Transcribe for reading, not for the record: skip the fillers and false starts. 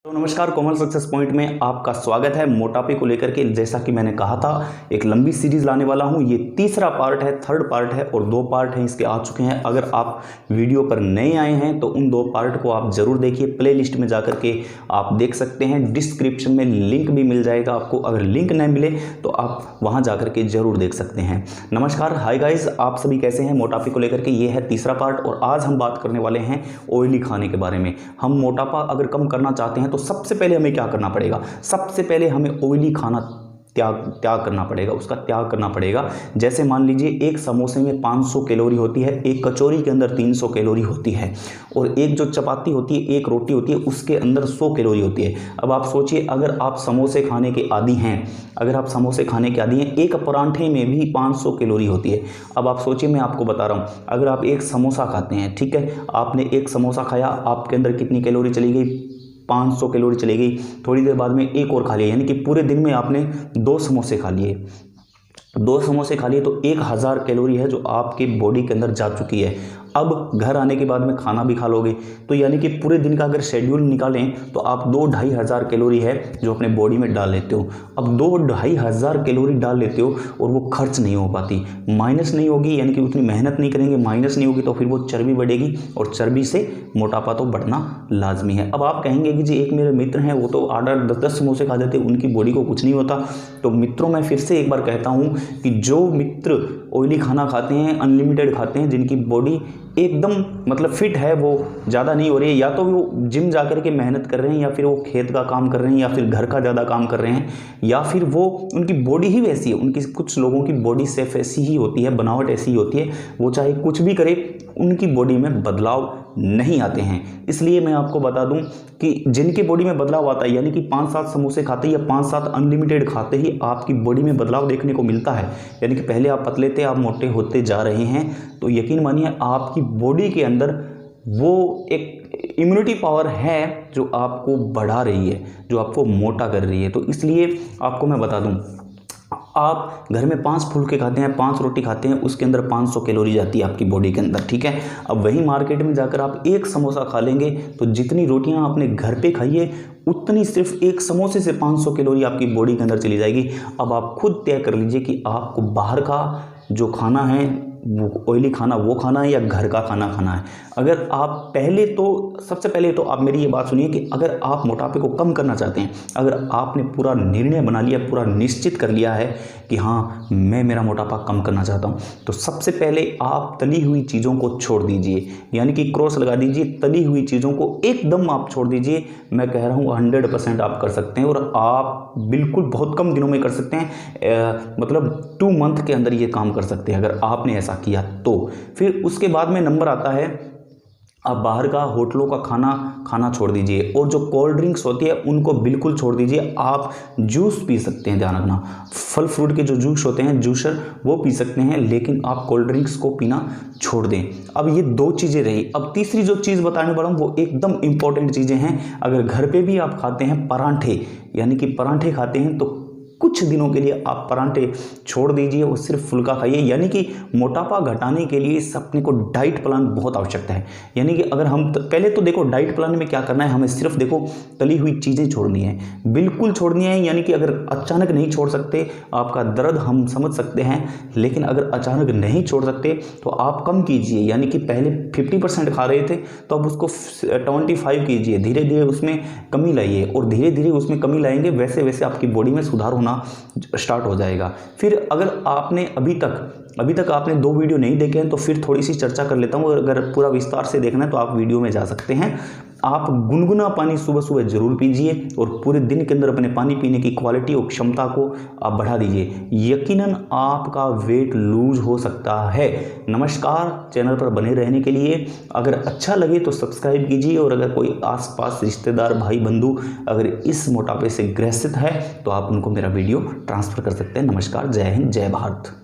तो नमस्कार, कोमल success point में आपका स्वागत है। मोटापे को लेकर के जैसा कि मैंने कहा था एक लंबी सीरीज लाने वाला हूं। ये तीसरा पार्ट है, थर्ड पार्ट है और 2 पार्ट हैं इसके आ चुके हैं। अगर आप वीडियो पर नए आए हैं तो उन 2 पार्ट को आप जरूर देखिए। प्ले लिस्ट में जाकर के आप देख सकते हैं, डिस्क्रिप्शन में लिंक भी मिल जाएगा आपको। अगर लिंक नहीं मिले तो आप वहाँ जा कर के जरूर देख सकते हैं। नमस्कार, हाय गाइज, आप सभी कैसे हैं? मोटापे को लेकर के ये है तीसरा पार्ट और आज हम बात करने वाले हैं ऑयली खाने के बारे में। हम मोटापा अगर कम करना चाहते हैं तो सबसे पहले हमें क्या करना पड़ेगा? सबसे पहले हमें ऑयली खाना त्याग करना पड़ेगा, उसका त्याग करना पड़ेगा। जैसे मान लीजिए एक समोसे में 500 कैलोरी होती है, एक कचौरी के अंदर 300 कैलोरी होती है और एक जो चपाती होती है, एक रोटी होती है, उसके अंदर 100 कैलोरी होती है। अब आप सोचिए, अगर आप समोसे खाने के आदी हैं, एक परांठे में भी 500 कैलोरी होती है। अब आप सोचिए, मैं आपको बता रहा हूँ, अगर आप एक समोसा खाते हैं, ठीक है, आपने एक समोसा खाया, आपके अंदर कितनी कैलोरी चली गई? 500 कैलोरी चली गई। थोड़ी देर बाद में एक और खा लिया, यानी कि पूरे दिन में आपने 2 समोसे खा लिए। 2 समोसे खा लिए तो 1000 कैलोरी है जो आपके बॉडी के अंदर जा चुकी है। अब घर आने के बाद में खाना भी खा लोगे तो यानी कि पूरे दिन का अगर शेड्यूल निकालें तो आप 2-2500 कैलोरी है जो अपने बॉडी में डाल लेते हो। अब 2-2500 कैलोरी डाल लेते हो और वो खर्च नहीं हो पाती, माइनस नहीं होगी, यानी कि उतनी मेहनत नहीं करेंगे, माइनस नहीं होगी तो फिर वो चर्बी बढ़ेगी और चर्बी से मोटापा तो बढ़ना लाजमी है। अब आप कहेंगे कि जी एक मेरे मित्र हैं, वो तो 8-8, 10-10 समोसे खा देते, उनकी बॉडी को कुछ नहीं होता। तो मित्रों, मैं फिर से एक बार कहता हूँ कि जो मित्र ऑयली खाना खाते हैं, अनलिमिटेड खाते हैं, जिनकी बॉडी एकदम मतलब फिट है, वो ज़्यादा नहीं हो रही है, या तो वो जिम जा कर के मेहनत कर रहे हैं, या फिर वो खेत का काम कर रहे हैं, या फिर घर का ज़्यादा काम कर रहे हैं, या फिर वो उनकी बॉडी ही वैसी है। उनकी कुछ लोगों की बॉडी सेफ ऐसी ही होती है, बनावट ऐसी ही होती है, वो चाहे कुछ भी करे उनकी बॉडी में बदलाव नहीं आते हैं। इसलिए मैं आपको बता दूं कि जिनकी बॉडी में बदलाव आता है, यानी कि 5-7 समोसे खाते ही या 5-7 अनलिमिटेड खाते ही आपकी बॉडी में बदलाव देखने को मिलता है, यानी कि पहले आप पतले थे, आप मोटे होते जा रहे हैं, तो यकीन मानिए आपकी बॉडी के अंदर वो एक इम्यूनिटी पावर है जो आपको बढ़ा रही है, जो आपको मोटा कर रही है। तो इसलिए आपको मैं बता दूं, आप घर में 5 फुलके खाते हैं, 5 रोटी खाते हैं, उसके अंदर 500 कैलोरी जाती है आपकी बॉडी के अंदर, ठीक है। अब वही मार्केट में जाकर आप एक समोसा खा लेंगे तो जितनी रोटियां आपने घर पे खाई है उतनी सिर्फ एक समोसे से 500 कैलोरी आपकी बॉडी के अंदर चली जाएगी। अब आप खुद तय कर लीजिए कि आपको बाहर का जो खाना है, वो ऑयली खाना वो खाना है या घर का खाना खाना है। अगर आप सबसे पहले तो आप मेरी ये बात सुनिए कि अगर आप मोटापे को कम करना चाहते हैं, अगर आपने पूरा निर्णय बना लिया, पूरा निश्चित कर लिया है कि हाँ मैं मेरा मोटापा कम करना चाहता हूँ, तो सबसे पहले आप तली हुई चीज़ों को छोड़ दीजिए, यानी कि क्रॉस लगा दीजिए, तली हुई चीज़ों को एकदम आप छोड़ दीजिए। मैं कह रहा हूँ 100% आप कर सकते हैं और आप बिल्कुल बहुत कम दिनों में कर सकते हैं, मतलब 2 मंथ के अंदर ये काम कर सकते हैं अगर आपने ऐसा किया तो। फिर उसके बाद में नंबर आता है, आप बाहर का होटलों का खाना छोड़ दीजिए और जो कोल्ड ड्रिंक्स होती है उनको बिल्कुल छोड़ दीजिए। आप जूस पी सकते हैं, ध्यान रखना, फल फ्रूट के जो जूस होते हैं, जूसर, वो पी सकते हैं, लेकिन आप कोल्ड ड्रिंक्स को पीना छोड़ दें। अब ये 2 चीज़ें रही। अब तीसरी जो चीज़ बताने वाला हूँ वो एकदम इंपॉर्टेंट चीज़ें हैं। अगर घर पे भी आप खाते हैं परांठे, यानी कि परांठे खाते हैं, तो कुछ दिनों के लिए आप परांठे छोड़ दीजिए और सिर्फ फुल्का खाइए। यानी कि मोटापा घटाने के लिए इस अपने को डाइट प्लान बहुत आवश्यकता है। यानी कि अगर हम पहले तो देखो डाइट प्लान में क्या करना है, हमें सिर्फ देखो तली हुई चीज़ें छोड़नी है, बिल्कुल छोड़नी है। यानी कि अगर अचानक नहीं छोड़ सकते, आपका दर्द हम समझ सकते हैं, लेकिन अगर अचानक नहीं छोड़ सकते तो आप कम कीजिए। यानी कि पहले 50% खा रहे थे तो अब उसको 25 कीजिए, धीरे धीरे उसमें कमी लाइए और धीरे धीरे उसमें कमी लाएंगे, वैसे वैसे आपकी बॉडी में सुधार होना स्टार्ट हो जाएगा। फिर अगर आपने अभी तक आपने 2 वीडियो नहीं देखे हैं तो फिर थोड़ी सी चर्चा कर लेता हूँ। अगर पूरा विस्तार से देखना है तो आप वीडियो में जा सकते हैं। आप गुनगुना पानी सुबह सुबह जरूर पीजिए और पूरे दिन के अंदर अपने पानी पीने की क्वालिटी और क्षमता को आप बढ़ा दीजिए। यकीनन आपका वेट लूज हो सकता है। नमस्कार, चैनल पर बने रहने के लिए अगर अच्छा लगे तो सब्सक्राइब कीजिए और अगर कोई आसपास रिश्तेदार, भाई बंधु अगर इस मोटापे से ग्रसित है तो आप उनको मेरा वीडियो ट्रांसफर कर सकते हैं। नमस्कार, जय हिंद, जय भारत।